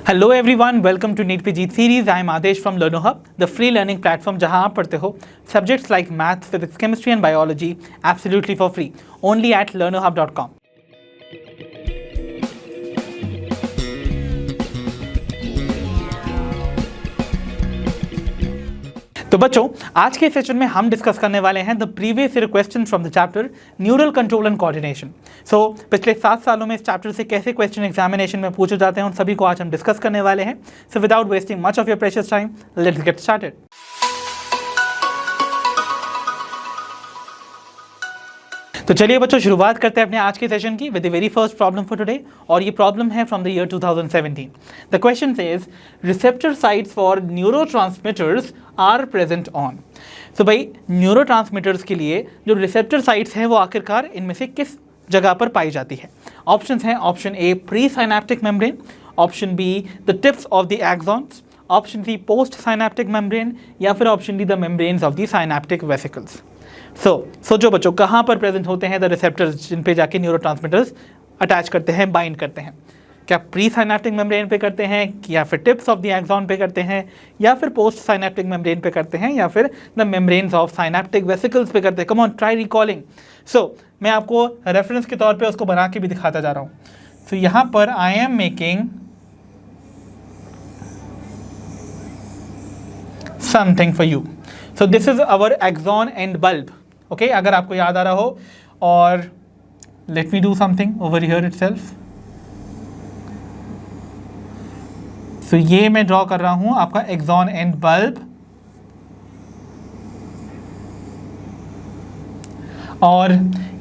Hello everyone, welcome to NEET PG series. I am Adesh from learner hub, the free learning platform जहां आप पढ़ते हो subjects like maths, physics, chemistry and biology absolutely for free only at learnerhub.com। तो बच्चों, आज के session में हम डिस्कस करने वाले हैं the previous year question from the chapter neural control and coordination. So पिछले 7 सालों में इस चैप्टर से कैसे क्वेश्चन एग्जामिनेशन में पूछे जाते हैं उन सभी को आज हम डिस्कस करने वाले हैं। So without wasting much of your precious time, let's get started. तो चलिए बच्चों, शुरुआत करते हैं अपने आज के सेशन की with the very first problem for today, और ये प्रॉब्लम है from the year 2017। The question says receptor sites for neurotransmitters are present on. तो भाई, न्यूरोट्रांसमीटर्स के लिए जो रिसेप्टर साइट्स हैं वो आखिरकार इनमें से किस जगह पर पाई जाती है? ऑप्शंस हैं option A pre synaptic membrane, option B the tips of the axons, option C post synaptic membrane, या फिर option D the membranes of the synaptic vesicles. सोचो बच्चों, कहाँ पर प्रेजेंट होते हैं द रिसेप्टर्स जिन पे जाके न्यूरोट्रांसमीटर्स अटैच करते हैं, बाइंड करते हैं? क्या प्री साइनेप्टिक मेम्ब्रेन पे करते हैं, या फिर टिप्स ऑफ द एक्सॉन पे करते हैं, या फिर पोस्ट साइनेप्टिक मेम्ब्रेन पे करते हैं, या फिर the membranes of synaptic vesicles पे करते हैं? Come on, try recalling. मैं आपको रेफरेंस के तौर पे उसको बना के भी दिखाता जा रहा हूँ। सो यहाँ पर I am making something for you. So this is our axon and bulb. Okay, अगर आपको याद आ रहा हो, और let me do something over here itself. So ये मैं ड्रॉ कर रहा हूं आपका एक्सॉन एंड बल्ब, और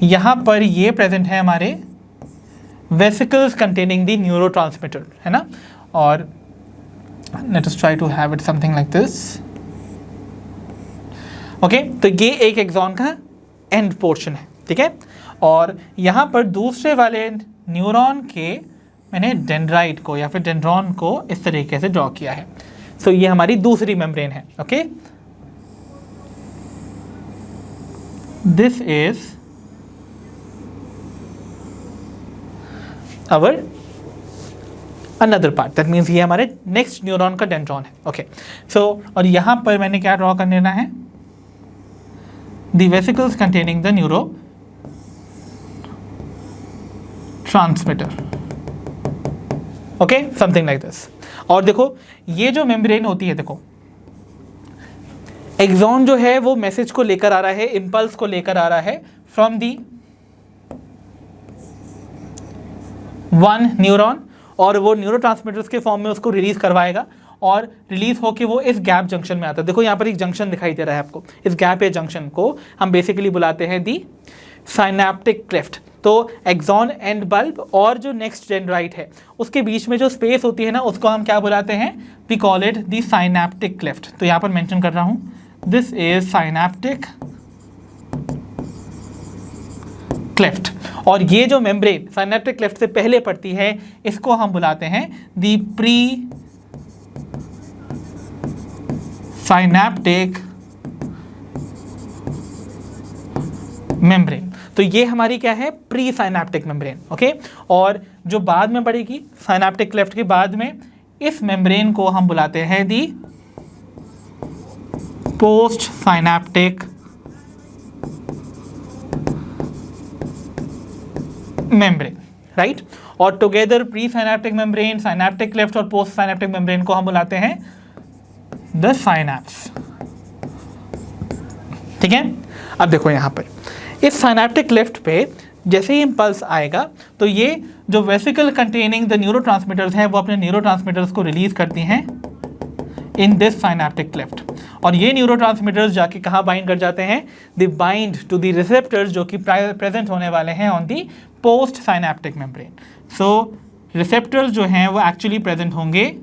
यहां पर ये प्रेजेंट है हमारे वेसिकल्स कंटेनिंग द न्यूरोट्रांसमीटर, है ना? और let us try to have it something like this. Okay, तो ये एक एक्सॉन का एंड पोर्शन है, ठीक है? और यहाँ पर दूसरे वाले न्यूरॉन के मैंने डेंड्राइट को या फिर डेंड्रॉन को इस तरीके से ड्रॉ किया है। सो ये हमारी दूसरी मेम्ब्रेन है। Okay, this is our another part, that means ये हमारे नेक्स्ट न्यूरॉन का डेंड्रॉन है। ओके, और यहाँ पर मैंने क्या ड्रॉ कर लेना है? The vesicles containing the neurotransmitter. Okay, something like this. और देखो, ये जो मेम्ब्रेन होती है, देखो एक्सॉन जो है वो मैसेज को लेकर आ रहा है, इंपल्स को लेकर आ रहा है फ्रॉम दी वन न्यूरॉन, और वो न्यूरोट्रांसमीटर्स के फॉर्म में उसको रिलीज करवाएगा, और रिलीज होके वो इस गैप जंक्शन में आता है। देखो यहाँ पर एक जंक्शन दिखाई दे रहा है आपको। इस गैप या जंक्शन को हम बेसिकली बुलाते हैं दी साइनेप्टिक क्लेफ्ट। तो एक्सॉन एंड बल्ब और जो नेक्स्ट डेंड्राइट है उसके बीच में जो स्पेस होती है ना, उसको हम क्या बुलाते हैं? We call it the synaptic cleft. तो यहाँ पर मेंशन कर रहा हूँ, दिस इज साइनेप्टिक क्लेफ्ट। और ये जो मेम्ब्रेन साइनेप्टिक क्लेफ्ट से पहले पड़ती है, इसको हम बुलाते हैं दी प्री साइनेप्टिक मेम्ब्रेन। तो ये हमारी क्या है? Pre synaptic membrane. ओके, और जो बाद में पड़ेगी साइनेप्टिक क्लेफ्ट के बाद में, इस मेम्ब्रेन को हम बुलाते हैं दी पोस्ट साइनेप्टिक मेम्ब्रेन, राइट? और together pre synaptic membrane, synaptic cleft और पोस्ट साइनेप्टिक मेम्ब्रेन को हम बुलाते हैं द साइनैप्स, ठीक है? अब देखो यहाँ पर इस साइनेप्टिक क्लेफ्ट पे जैसे ही इम्पल्स आएगा, तो ये जो वेसिकल कंटेनिंग द न्यूरोट्रांसमीटर्स हैं वो अपने न्यूरोट्रांसमीटर्स को रिलीज करती हैं इन दिस साइनेप्टिक क्लेफ्ट, और ये न्यूरोट्रांसमीटर्स जाके कहाँ बाइंड कर जाते हैं? They bind to the receptors जो कि प्रेजेंट होने वाले हैं on the post synaptic membrane. So receptors जो हैं वो एक्चुअली प्रेजेंट होंगे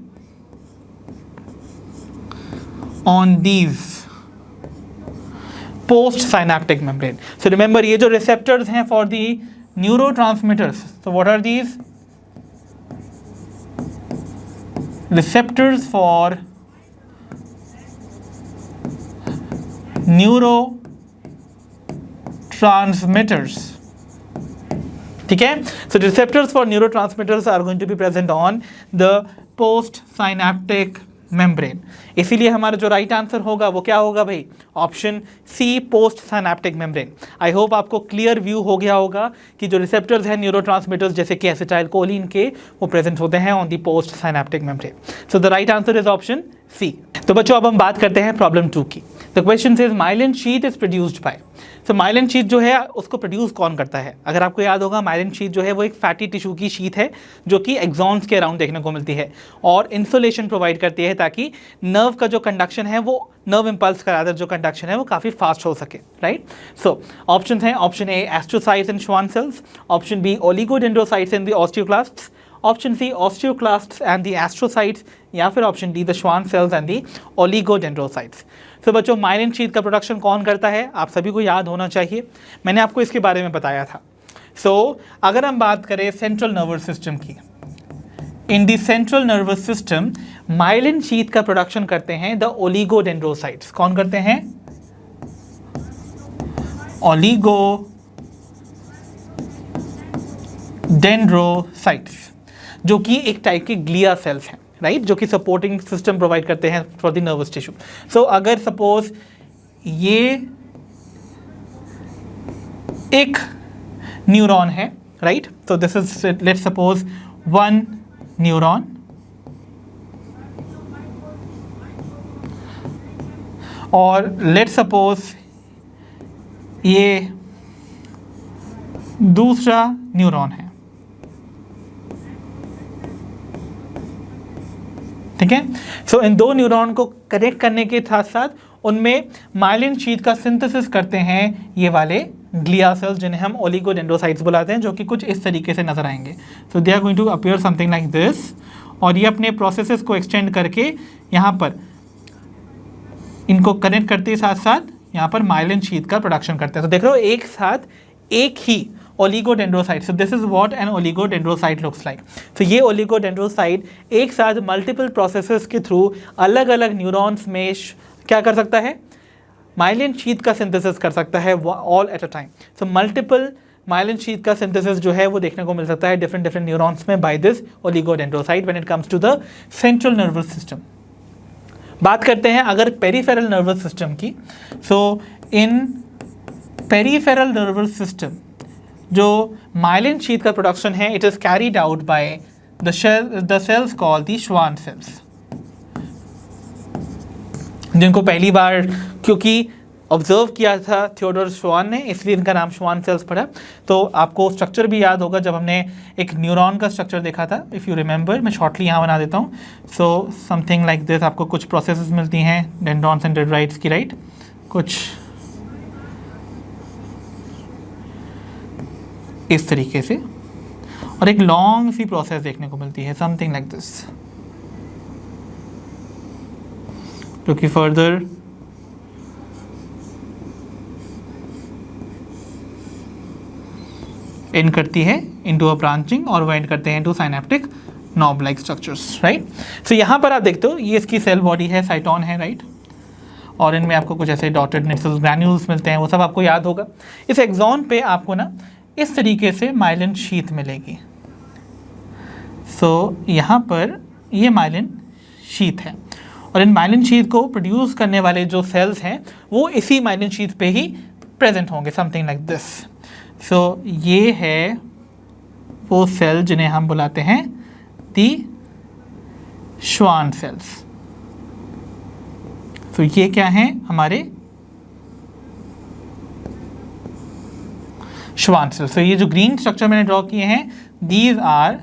on these post synaptic membrane. So remember, ये जो receptors हैं for the neurotransmitters, so what are these? Receptors for neurotransmitters, ठीक है? So receptors for neurotransmitters are going to be present on the post synaptic membrane. इसीलिए हमारा जो right answer होगा वो क्या होगा भाई, option C, post synaptic membrane. I hope आपको क्लियर व्यू हो गया होगा कि जो रिसेप्टर्स हैं न्यूरोट्रांसमीटर्स जैसे कि एसिटाइल कोलिन के, वो प्रेजेंट होते हैं on the post synaptic membrane. So the right answer is option C. तो बच्चों अब हम बात करते हैं प्रॉब्लम 2 की। The question is myelin sheath is produced by. तो माइलिन शीथ जो है उसको प्रोड्यूस कौन करता है? अगर आपको याद होगा, माइलिन शीथ जो है वो एक फैटी टिश्यू की शीथ है जो कि एक्सॉन्स के अराउंड देखने को मिलती है और इंसुलेशन प्रोवाइड करती है ताकि नर्व का जो कंडक्शन है, वो नर्व इम्पल्स का रादर जो कंडक्शन है वो काफ़ी फास्ट हो सके, राइट। सो ऑप्शन हैं, option A astrocytes and Schwann cells, option B oligodendrocytes and the osteoclasts, option C osteoclasts and the astrocytes, या फिर option D the Schwann cells and the oligodendrocytes. तो बच्चों माइलिन शीथ का production कौन करता है, आप सभी को याद होना चाहिए, मैंने आपको इसके बारे में बताया था। सो अगर हम बात करें सेंट्रल नर्वस सिस्टम की, in the central nervous system myelin sheath का प्रोडक्शन करते हैं द ओलिगोडेंड्रोसाइट्स। कौन करते हैं? ओलिगोडेंड्रोसाइट्स, जो कि एक टाइप के ग्लिया सेल्स हैं, राइट, जो कि सपोर्टिंग सिस्टम प्रोवाइड करते हैं फॉर द नर्वस टिश्यू। सो अगर सपोज ये एक न्यूरॉन है, राइट, तो this is let's suppose one neuron, और लेट्स सपोज ये दूसरा न्यूरॉन है, ठीक है। सो इन दो न्यूरॉन को कनेक्ट करने के साथ साथ उनमें माइलिन शीथ का सिंथेसिस करते हैं ये वाले ग्लिया सेल्स, जिन्हें हम ओलिगोडेंड्रोसाइट्स बुलाते हैं, जो कि कुछ इस तरीके से नजर आएंगे। So they are going to appear something like this, और ये अपने प्रोसेसेस को एक्सटेंड करके यहाँ पर इनको कनेक्ट करते साथ साथ यहाँ पर माइलिन शीथ का प्रोडक्शन करते हैं। तो देख रहे हो एक साथ एक ही oligodendrocyte. So this is what an oligodendrocyte looks like. तो ये ओलिगोडेंड्रोसाइट एक साथ मल्टीपल प्रोसेसेस के थ्रू अलग अलग न्यूरॉन्स में क्या कर सकता है, माइलिन शीथ का सिंथेसिस कर सकता है all at a time. So multiple myelin sheath का सिंथेसिस जो है वो देखने को मिल सकता है डिफरेंट डिफरेंट न्यूरॉन्स में by this oligodendrocyte when it comes to the central nervous system. बात करते हैं अगर पेरिफेरल नर्वस सिस्टम की। So in peripheral nervous system जो माइलिन शीथ का प्रोडक्शन है, it is carried out by the cells called the Schwann cells, जिनको पहली बार क्योंकि ऑब्जर्व किया था थियोडोर श्वान ने, इसलिए इनका नाम श्वान सेल्स पड़ा। तो आपको स्ट्रक्चर भी याद होगा जब हमने एक न्यूरॉन का स्ट्रक्चर देखा था, इफ़ यू रिमेंबर, मैं शॉर्टली यहाँ बना देता हूँ। सो समथिंग लाइक दिस, आपको कुछ प्रोसेसेस मिलती हैं डेंड्रॉन्स एंड डेंड्राइट्स की, राइट, कुछ इस तरीके से, और एक लॉन्ग सी प्रोसेस देखने को मिलती है समथिंग लाइक दिस, जो कि फर्दर एंड करती है इनटू अ ब्रांचिंग, और वो एंड करते हैं into synaptic knob like structures, right. So यहाँ पर आप देखते हो ये इसकी सेल बॉडी है, साइटोन है, राइट, और इनमें आपको कुछ ऐसे डॉटेड निक्सल ग्रैन्यूल्स मिलते हैं, वो सब आपको याद होगा। इस एक्सॉन पे आपको ना इस तरीके से माइलिन शीथ मिलेगी। सो यहाँ पर ये माइलिन शीथ है, और इन माइलिन शीथ को प्रोड्यूस करने वाले जो सेल्स हैं वो इसी माइलिन शीथ पे ही प्रेजेंट होंगे, समथिंग लाइक दिस। सो ये है वो सेल जिन्हें हम बुलाते हैं दी श्वान सेल्स। तो ये क्या हैं हमारे श्वान सेल्स। तो ये जो ग्रीन स्ट्रक्चर मैंने ड्रॉ किए हैं, these are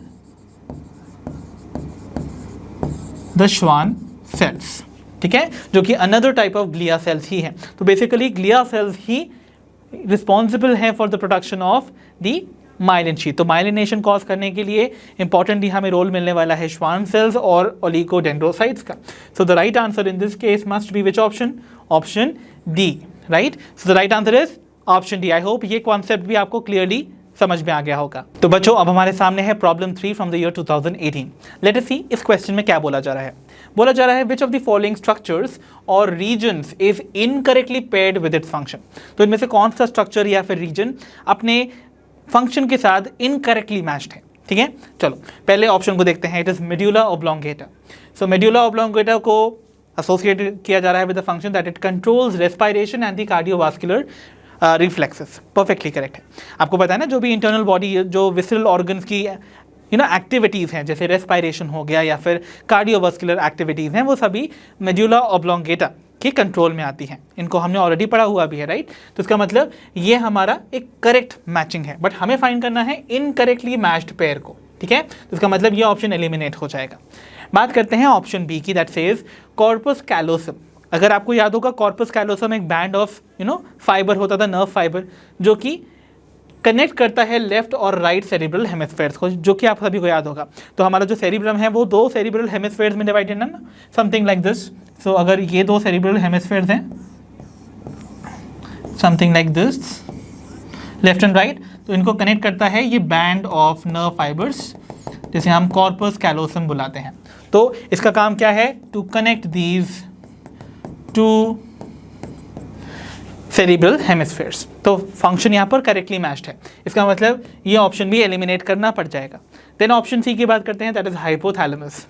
the Schwann cells, ठीक है, जो कि another type of glia cells ही है। तो बेसिकली ग्लिया सेल्स ही रिस्पॉन्सिबल है for the production of the myelin sheath. तो माइलिनेशन कॉज करने के लिए इंपॉर्टेंटली हमें रोल मिलने वाला है श्वान सेल्स और ओलिगोडेंड्रोसाइट्स का। सो the right answer in this case must B which option? Option D, right. So the right answer is option D. I hope ये कॉन्सेप्ट भी आपको क्लियरली समझ में आ गया होगा। तो बच्चों अब हमारे सामने है problem 3 from the year 2018। Let us see इस क्वेश्चन में क्या बोला जा रहा है। बोला जा रहा है which of the following structures और regions is incorrectly paired with its function. तो इनमें से कौन सा स्ट्रक्चर या फिर रीजन अपने फंक्शन के साथ इनकरेक्टली मैच्ड है, ठीक है, चलो पहले ऑप्शन को देखते हैं. It is medulla oblongata. So medulla oblongata को एसोसिएटेड किया जा रहा है with the function that it controls respiration and the cardiovascular reflexes. Perfectly correct है. आपको पता है ना, जो भी इंटरनल बॉडी, जो विसरल ऑर्गन्स की एक्टिविटीज़ हैं, जैसे रेस्पिरेशन हो गया या फिर कार्डियोवास्कुलर एक्टिविटीज़ हैं, वो सभी मेड्यूला ऑब्लोंगेटा के कंट्रोल में आती हैं. इनको हमने ऑलरेडी पढ़ा हुआ भी है, राइट. तो इसका मतलब ये हमारा एक करेक्ट मैचिंग है, बट हमें फाइंड करना है इनकरेक्टली मैच्ड पेयर को. ठीक है, तो इसका मतलब ये ऑप्शन एलिमिनेट हो जाएगा. बात करते हैं ऑप्शन बी की, दैट सेज कॉर्पस कैलोसम. अगर आपको याद होगा, कॉर्पस कैलोसम एक बैंड ऑफ फाइबर होता था, नर्व फाइबर, जो कि कनेक्ट करता है लेफ्ट और राइट सेरिब्रल हेमिस्फेयर्स को, जो कि आप सभी को याद होगा. तो हमारा जो सेरिब्रम है वो 2 सेरिब्रल हेमिस्फेयर्स में डिवाइडेड है ना, समथिंग लाइक दिस. सो अगर ये 2 सेरिब्रल हेमिस्फेयर्स हैं, something like this, left and right, तो इनको कनेक्ट करता है ये बैंड ऑफ नर्व फाइबर्स, जिसे हम कॉर्पस कैलोसम बुलाते हैं. तो इसका काम क्या है? To connect these 2 cerebral hemispheres. तो फंक्शन यहाँ पर करेक्टली मैच्ड है. इसका मतलब ये ऑप्शन भी एलिमिनेट करना पड़ जाएगा. देन ऑप्शन सी की बात करते हैं, दैट इज हाइपोथैलेमस.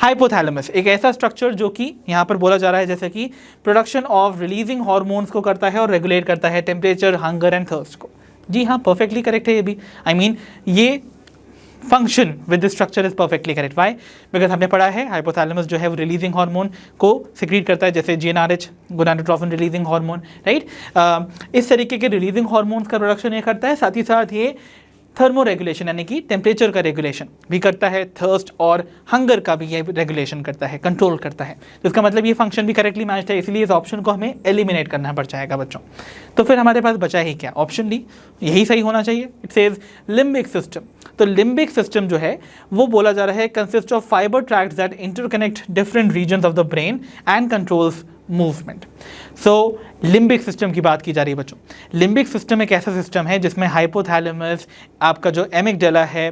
हाइपोथैलेमस एक ऐसा स्ट्रक्चर जो कि यहाँ पर बोला जा रहा है जैसे कि प्रोडक्शन ऑफ रिलीजिंग हार्मोन्स को करता है और रेगुलेट करता है टेम्परेचर, हंगर एंड थर्स्ट को. जी हाँ, परफेक्टली करेक्ट है ये भी. आई मीन ये function with this structure is perfectly correct. Why? Because हमने पढ़ा है हाइपोथैलेमस जो है वो रिलीजिंग हार्मोन को सिक्रीट करता है, जैसे GnRH, gonadotrophin releasing hormone, right. इस तरीके के रिलीजिंग हार्मोन्स का प्रोडक्शन ये करता है. साथ ही साथ ये थर्मो रेगुलेशन यानी कि टेम्परेचर का रेगुलेशन भी करता है, थर्स्ट और हंगर का भी ये रेगुलेशन करता है, कंट्रोल करता है. तो इसका मतलब ये फंक्शन भी करेक्टली मैच्ड है, इसलिए इस ऑप्शन को हमें एलिमिनेट करना पड़ जाएगा बच्चों. तो फिर हमारे पास बचा ही क्या? ऑप्शन डी, यही सही होना चाहिए. It says limbic system. तो लिम्बिक सिस्टम जो है वो बोला जा रहा है consist of fibre tracts that interconnect different regions of the brain and controls movement. So limbic system की बात की जा रही है बच्चों. लिम्बिक सिस्टम एक ऐसा सिस्टम है जिसमें हाइपोथैलेमस, आपका जो एमिगडाला है,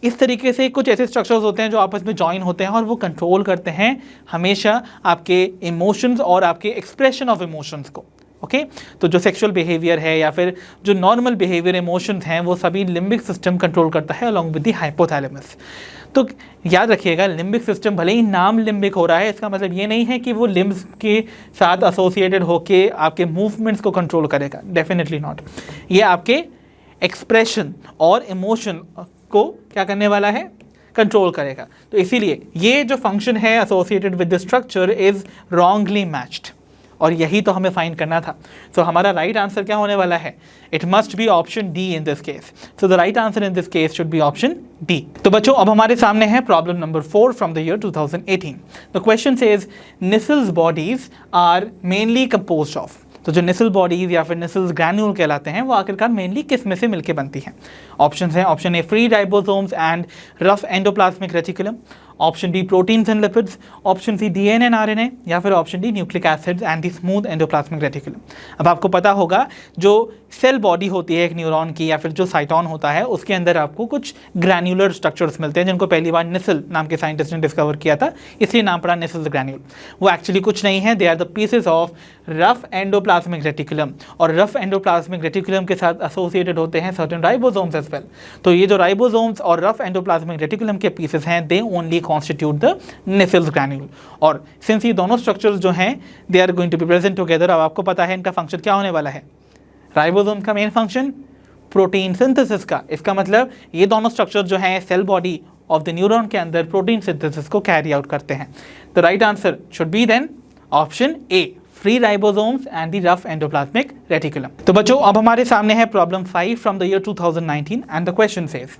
इस तरीके से कुछ ऐसे स्ट्रक्चर्स होते हैं जो आपस में जॉइन होते हैं और वो कंट्रोल करते हैं हमेशा आपके इमोशंस और आपके एक्सप्रेशन ऑफ इमोशंस को. ओके, तो जो सेक्सुअल बिहेवियर है या फिर जो नॉर्मल बिहेवियर, इमोशंस हैं, वो सभी लिम्बिक सिस्टम कंट्रोल करता है अलॉन्ग विद द हाइपोथैलेमस. तो याद रखिएगा, लिम्बिक सिस्टम भले ही नाम लिम्बिक हो रहा है, इसका मतलब ये नहीं है कि वो लिम्ब्स के साथ एसोसिएटेड होके आपके मूवमेंट्स को कंट्रोल करेगा. Definitely not. ये आपके एक्सप्रेशन और इमोशन को क्या करने वाला है? कंट्रोल करेगा. तो इसीलिए ये जो फंक्शन है associated with the structure is wrongly matched, और यही तो हमें फाइंड करना था. सो हमारा राइट आंसर क्या होने वाला है? It must be option D in this case. So the right answer in this case should be option D. तो बच्चों, अब हमारे सामने है problem number 4 from the year 2018. The question says Nissl's bodies are mainly composed of. तो जो Nisal bodies या फिर निसल्स ग्रैन्यूल कहलाते हैं वो आखिरकार मेनली किस में से मिलकर बनती हैं? ऑप्शन है, option A free ribosomes and rough endoplasmic reticulum, option D proteins and lipids, option C DNA and RNA, या फिर option D nucleic acids and the smooth endoplasmic reticulum. अब आपको पता होगा जो सेल बॉडी होती है एक न्यूरॉन की या फिर जो साइटॉन होता है, उसके अंदर आपको कुछ ग्रैन्युलर स्ट्रक्चर्स मिलते हैं जिनको पहली बार निसल नाम के साइंटिस्ट ने डिस्कवर किया था, इसलिए नाम पड़ा निसल्स ग्रैन्यूल. वो एक्चुअली कुछ नहीं है, they are the pieces of rough endoplasmic reticulum, और रफ एंडोप्लाज्मिक रेटिकुलम के साथ एसोसिएटेड होते हैं सर्टेन राइबोसोम्स एज वेल. तो ये जो राइबोसोम्स और रफ एंडोप्लाज्मिक रेटिकुलम के पीसेस हैं, they only constitute the Nissl's granule. और सिंस ये दोनों स्ट्रक्चर्स जो हैं they are going to be present together, अब आपको पता है इनका फंक्शन क्या होने वाला है. राइबोसोम का मेन फंक्शन प्रोटीन सिंथेसिस का. इसका मतलब ये दोनों स्ट्रक्चर जो हैं cell body of the neuron के अंदर प्रोटीन सिंथेसिस को कैरी आउट करते हैं. The right answer should be then option A, free ribosomes and the rough endoplasmic reticulum. तो बच्चों, अब हमारे सामने है problem 5 from the year 2019 and the question says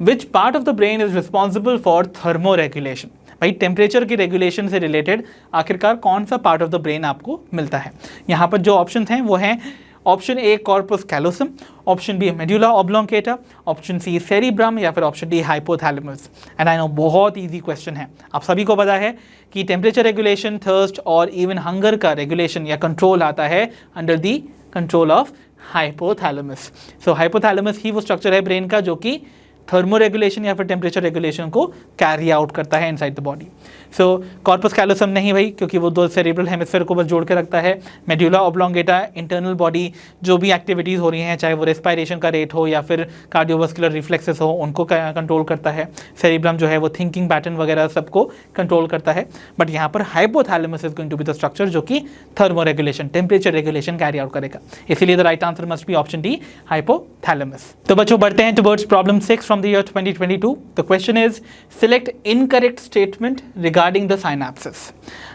which part of the brain is responsible for thermoregulation. भाई, temperature की regulation से related आखिरकार कौन सा पार्ट ऑफ द ब्रेन आपको मिलता है? यहाँ पर जो ऑप्शन हैं वो हैं option A corpus callosum, option B medulla oblongata, option C cerebrum, या फिर option D hypothalamus. And I know बहुत इजी क्वेश्चन है, आप सभी को पता है कि टेम्परेचर रेगुलेशन, थर्स्ट और इवन हंगर का रेगुलेशन या कंट्रोल आता है under the control of hypothalamus. So hypothalamus ही वो स्ट्रक्चर है ब्रेन का जो कि थर्मो रेगुलेशन या फिर टेम्परेचर रेगुलेशन को कैरी आउट करता है inside the body. So corpus callosum नहीं भाई, क्योंकि वो दो सेरेब्रल हेमिस्फीयर को बस जोड़ के रखता है। मेड्यूला ऑब्लोंगेटा इंटरनल बॉडी जो भी एक्टिविटीज़ हो रही हैं, चाहे वो रेस्पिरेशन का रेट हो या फिर कार्डियोवास्कुलर रिफ्लेक्सेस हो, उनको कंट्रोल करता है। सेरेब्रम जो है वो थिंकिंग पैटर्न वगैरह सबको कंट्रोल करता है। बट यहाँ पर hypothalamus is going to be the structure जो कि thermo regulation, temperature regulation carry out करेगा। इसीलिए the right answer must be option D, hypothalamus. तो बच्चों बढ़ते हैं towards problem 6 from the year 2022। The question is select incorrect statement regarding the synapses.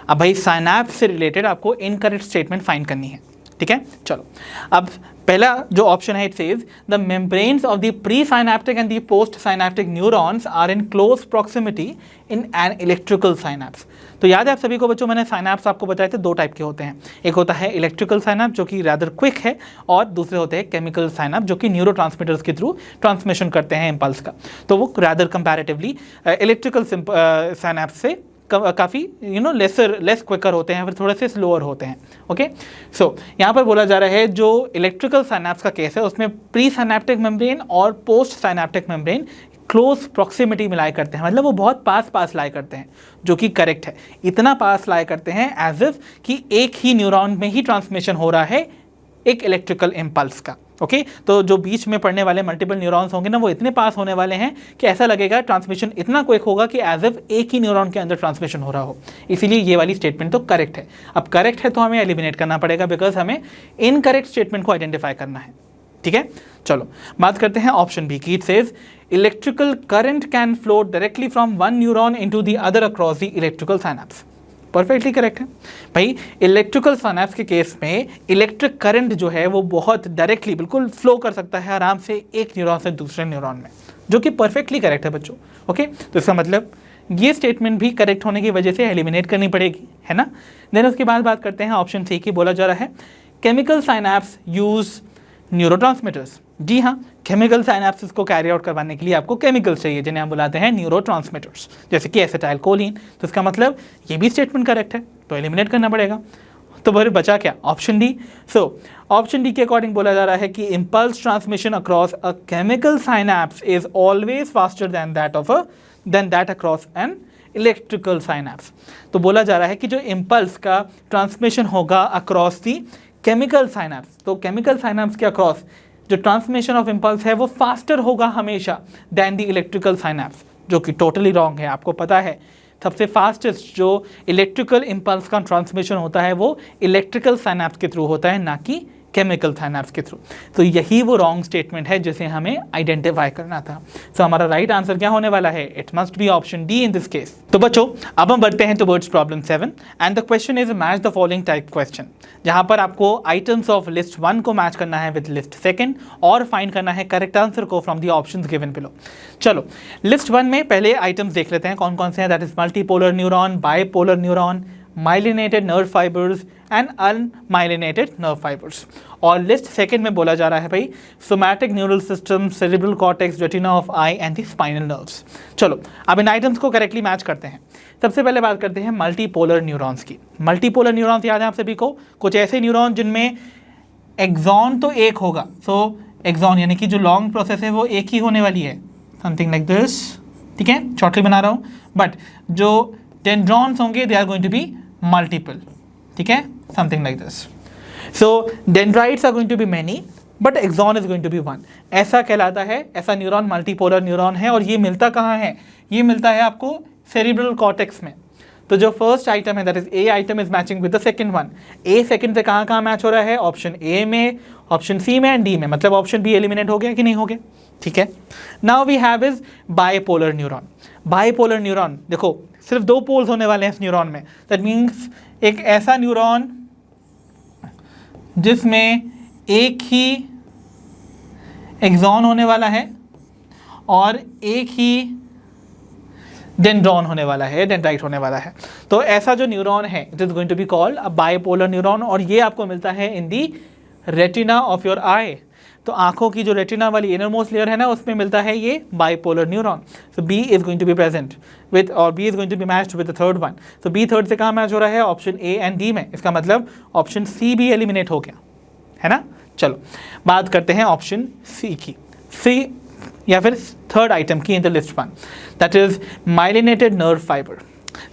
अब भाई साइनैप्स से रिलेटेड आपको इनकरेक्ट स्टेटमेंट फाइंड करनी है, ठीक है। चलो अब पहला जो ऑप्शन है, it says the membranes of the presynaptic and the postsynaptic neurons are in close proximity in an electrical synapse. तो याद है आप सभी को बच्चों, मैंने साइनैप्स आपको बताए थे दो टाइप के होते हैं। एक होता है इलेक्ट्रिकल साइनैप्स जो कि रैदर क्विक है, और दूसरे होते हैं केमिकल साइनैप्स जो कि न्यूरोट्रांसमीटर्स के थ्रू ट्रांसमिशन करते हैं इम्पल्स का। तो वो रैदर कंपैरेटिवली इलेक्ट्रिकल साइनैप्स से काफ़ी लेस क्विकर होते हैं, फिर थोड़े से स्लोअर होते हैं। ओके, सो यहाँ पर बोला जा रहा है जो इलेक्ट्रिकल साइनैप्स का केस है उसमें प्री साइनैप्टिक मेम्ब्रेन और post synaptic membrane close proximity में लाई करते हैं, मतलब वो बहुत पास लाई करते हैं, जो कि करेक्ट है। इतना पास लाई करते हैं एज इफ कि एक ही न्यूरॉन में ही ट्रांसमिशन हो रहा है एक इलेक्ट्रिकल इम्पल्स का। ओके, तो जो बीच में पड़ने वाले मल्टीपल न्यूरॉन्स होंगे ना, वो इतने पास होने वाले हैं कि ऐसा लगेगा ट्रांसमिशन इतना क्विक होगा कि एज इफ एक ही न्यूरॉन के अंदर ट्रांसमिशन हो रहा हो। इसीलिए ये वाली स्टेटमेंट तो करेक्ट है। अब करेक्ट है तो हमें एलिमिनेट करना पड़ेगा, बिकॉज हमें इनकरेक्ट स्टेटमेंट को आइडेंटिफाई करना है, ठीक है। चलो बात करते हैं ऑप्शन बी की। It says electrical current can flow directly from one neuron into the other across the electrical synapse. Perfectly correct है भाई। इलेक्ट्रिकल साइनैप्स के केस में इलेक्ट्रिक करंट जो है वो बहुत डायरेक्टली बिल्कुल फ्लो कर सकता है आराम से एक न्यूरॉन से दूसरे न्यूरॉन में, जो कि परफेक्टली करेक्ट है बच्चों। ओके, तो इसका मतलब ये स्टेटमेंट भी करेक्ट होने की वजह से एलिमिनेट करनी पड़ेगी, है ना। देन उसके बाद बात करते हैं ऑप्शन सी की। बोला जा रहा है केमिकल साइनैप्स यूज न्यूरोट्रांसमीटर्स। जी हाँ, केमिकल साइनैप्सेस को कैरी आउट करवाने के लिए आपको केमिकल्स चाहिए जिन्हें हम बुलाते हैं न्यूरोट्रांसमीटर्स, जैसे कि एसिटाइल कोलिन। तो इसका मतलब ये भी स्टेटमेंट करेक्ट है, तो एलिमिनेट करना पड़ेगा। तो फिर बचा क्या? Option D. So option D के अकॉर्डिंग बोला जा रहा है कि impulse transmission across a chemical synapse is always faster than that across N electrical synapse. तो बोला जा रहा है कि जो इम्पल्स का ट्रांसमिशन होगा अक्रॉस दी केमिकल साइनैप्स, तो केमिकल साइनैप्स के अक्रॉस जो ट्रांसमिशन ऑफ इम्पल्स है वो फास्टर होगा हमेशा दैन दी इलेक्ट्रिकल साइनैप्स, जो कि टोटली रॉन्ग है। आपको पता है सबसे फास्टेस्ट जो इलेक्ट्रिकल इम्पल्स का ट्रांसमिशन होता है वो इलेक्ट्रिकल साइनैप्स के थ्रू होता है, ना कि केमिकल साइनैप्स के थ्रू। तो यही वो रॉन्ग स्टेटमेंट है जिसे हमें आइडेंटिफाई करना था। तो हमारा राइट आंसर क्या होने वाला है? It must be option D in this case. तो बच्चों अब हम बढ़ते हैं towards problem 7 and the question is match the following type question, जहां पर आपको आइटम्स ऑफ लिस्ट 1 को मैच करना है विद लिस्ट 2 और फाइंड करना है करेक्ट आंसर को from the options given below. चलो लिस्ट 1 में पहले आइटम्स देख लेते हैं कौन कौन से हैं। That is multipolar neuron, bipolar neuron, myelinated nerve fibres and unmyelinated nerve fibres. और लिस्ट 2 में बोला जा रहा है भाई somatic neural system, cerebral cortex, retina of I and the spinal nerves. चलो अब इन आइटम्स को करेक्टली मैच करते हैं। सबसे पहले बात करते हैं मल्टीपोलर न्यूरॉन्स की। मल्टीपोलर न्यूरॉन्स याद है आप सभी को, कुछ ऐसे न्यूरॉन जिनमें एक्सॉन तो एक होगा। सो एक्सॉन यानी कि जो लॉन्ग प्रोसेस है वो एक ही होने वाली है, समथिंग लाइक दिस, ठीक है, शॉर्टली बना रहा हूँ। बट जो डेंड्रॉन्स होंगे they are going to be multiple, ठीक है, something like this. So dendrites are going to be many but axon is going to be one. ऐसा कहलाता है, ऐसा न्यूरॉन मल्टीपोलर न्यूरॉन है। और ये मिलता कहाँ है? ये मिलता है आपको सेरिब्रल कॉर्टेक्स में। तो जो फर्स्ट आइटम है that is a item is matching with the second one. A second से कहाँ कहाँ मैच हो रहा है? ऑप्शन ए में, ऑप्शन सी में एंड डी में। मतलब ऑप्शन बी एलिमिनेट हो गया कि नहीं हो गया? ठीक है। Now we have is bipolar neuron. Bipolar neuron देखो सिर्फ 2 पोल्स होने वाले हैं इस न्यूरॉन में। दैट मीन्स एक ऐसा न्यूरॉन जिसमें एक ही एक्सॉन होने वाला है और एक ही डेंड्रॉन होने वाला है, डेंड्राइट होने वाला है। तो ऐसा जो न्यूरॉन है it is going to be called a bipolar neuron. और ये आपको मिलता है in the retina of your eye. तो आंखों की जो रेटिना वाली इनरमोस्ट लेयर है ना, उसमें मिलता है ये bipolar neuron. So B is going to be present with, और B is going to be matched with the third one. तो बी थर्ड से कहाँ मैच हो रहा है? ऑप्शन ए एंड डी में। इसका मतलब ऑप्शन सी भी एलिमिनेट हो गया, है ना। चलो बात करते हैं ऑप्शन सी की, सी या फिर थर्ड आइटम की in the list 1, that is myelinated nerve fibre.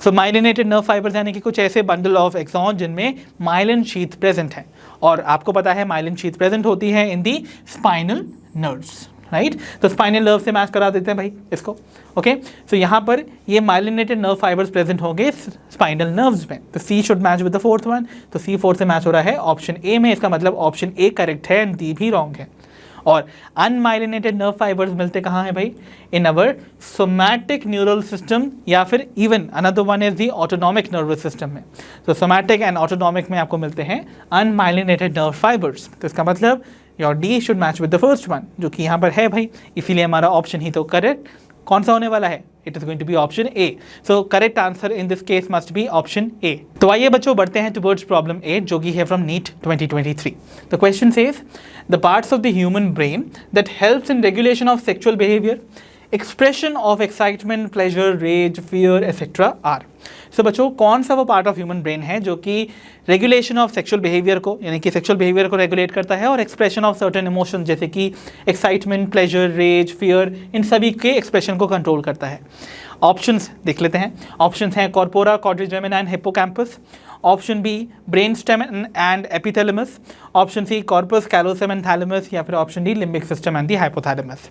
So myelinated nerve fibres यानी कि कुछ ऐसे बंडल ऑफ एक्सॉन जिनमें माइलिन शीथ प्रेजेंट है, और आपको पता है माइलिन शीथ प्रेजेंट होती है in the spinal nerves, right. तो स्पाइनल नर्व से मैच करा देते हैं भाई इसको, ओके। सो यहाँ पर ये माइलिनेटेड नर्व फाइबर्स प्रेजेंट होंगे स्पाइनल नर्व्स में, तो C should match with the fourth one, तो सी फोर्थ से मैच हो रहा है ऑप्शन ए में, इसका मतलब ऑप्शन ए करेक्ट है एंड डी भी रॉन्ग है। और अनमाइलिनेटेड नर्व फाइबर्स मिलते कहाँ हैं भाई? इन अवर सोमैटिक न्यूरल सिस्टम, या फिर even another one is the autonomic nervous system में। तो सोमैटिक एंड ऑटोनॉमिक में आपको मिलते हैं अनमाइलिनेटेड नर्व फाइबर्स, तो इसका मतलब your D should match with the first one, जो कि यहाँ पर है भाई, इसीलिए हमारा ऑप्शन ही तो करेक्ट कौन सा होने वाला है? It is going to be option A. So correct answer in this case must be option A. तो आइए बच्चों बढ़ते हैं टुवर्ड्स प्रॉब्लम 8, जो कि है from NEET 2023। The question says the parts of the human brain that helps in regulation of sexual behaviour, expression of excitement, pleasure, rage, fear etcetera are. So बच्चों कौन सा वो पार्ट ऑफ ह्यूमन ब्रेन है जो कि regulation of sexual behaviour को, यानी कि सेक्सुअल बिहेवियर को रेगुलेट करता है, और एक्सप्रेशन ऑफ सर्टेन इमोशन जैसे कि एक्साइटमेंट, प्लेजर, रेज, फियर, इन सभी के एक्सप्रेशन को कंट्रोल करता है? ऑप्शंस देख लेते हैं। ऑप्शंस हैं corpora, quadrigemina and hippocampus. Option B brainstem and epithalamus. Option C corpus callosum and thalamus, या फिर option D limbic system and the hypothalamus.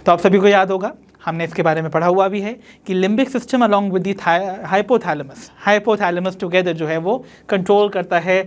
तो आप सभी को याद होगा, हमने इसके बारे में पढ़ा हुआ भी है कि limbic system along with the hypothalamus together जो है वो कंट्रोल करता है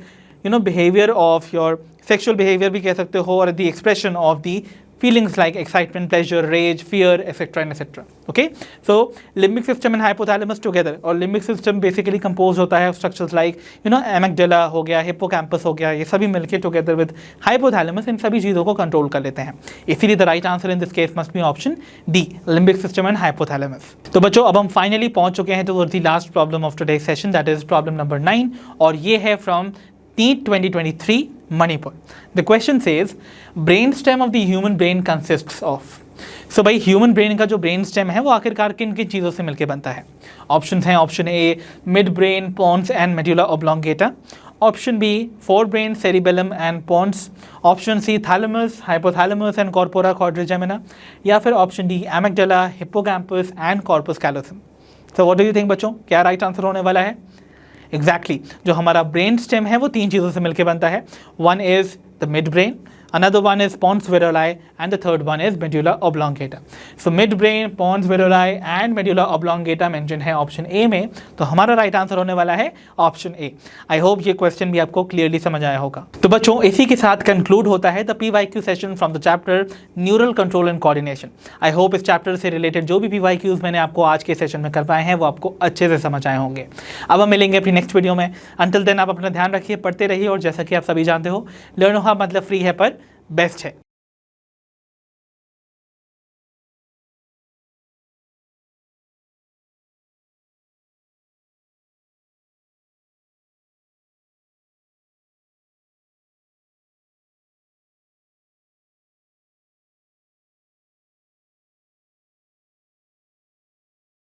behaviour of your sexual behaviour भी कह सकते हो, और the expression of the feelings like excitement, pleasure, rage, fear, etc. and etc. Okay, so limbic system and hypothalamus together, और limbic system basically composed होता है structures like amygdala हो गया, hippocampus हो गया, ये सभी मिलके together with hypothalamus इन सभी चीज़ों को कंट्रोल कर लेते हैं। इसीलिए the right answer in this case must be option D, limbic system and hypothalamus। तो बच्चों अब हम फाइनली पहुंच चुके हैं towards the last problem of today's session, that is problem number 9, और ये है from NEET 2023 Manipur. The question says brain stem of the human brain consists of. So भाई ह्यूमन ब्रेन का जो ब्रेन स्टेम है वो आखिरकार किन किन चीज़ों से मिलकर बनता है? ऑप्शन हैं option A midbrain, pons and medulla oblongata. Option B forebrain, cerebellum and pons. Option C thalamus, hypothalamus and corpora quadrigemina, या फिर option D amygdala, hippocampus and corpus callosum. So what do you think बच्चों, क्या right answer होने वाला है? Exactly जो हमारा brain stem है वो तीन चीज़ों से मिलकर बनता है। One is the mid brain, another one is pons viruli, and the third one is medulla oblongata. So mid brain, pons viruli and medulla oblongata mention है ऑप्शन ए में, तो हमारा राइट आंसर होने वाला है ऑप्शन ए। आई होप ये question भी आपको क्लियरली समझ आया होगा। तो बच्चों इसी के साथ कंक्लूड होता है the PYQ session from the chapter neural control and coordination. I hope इस चैप्टर से रिलेटेड जो भी PYQs मैंने आपको आज के सेशन में करवाए हैं वो आपको अच्छे से समझ आए होंगे। अब हम मिलेंगे अपनी नेक्स्ट वीडियो में। अंटिल देन आप अपना ध्यान रखिए, पढ़ते रहिए, और जैसा कि आप सभी जानते हो लर्न हो मतलब फ्री है पर बेस्ट है।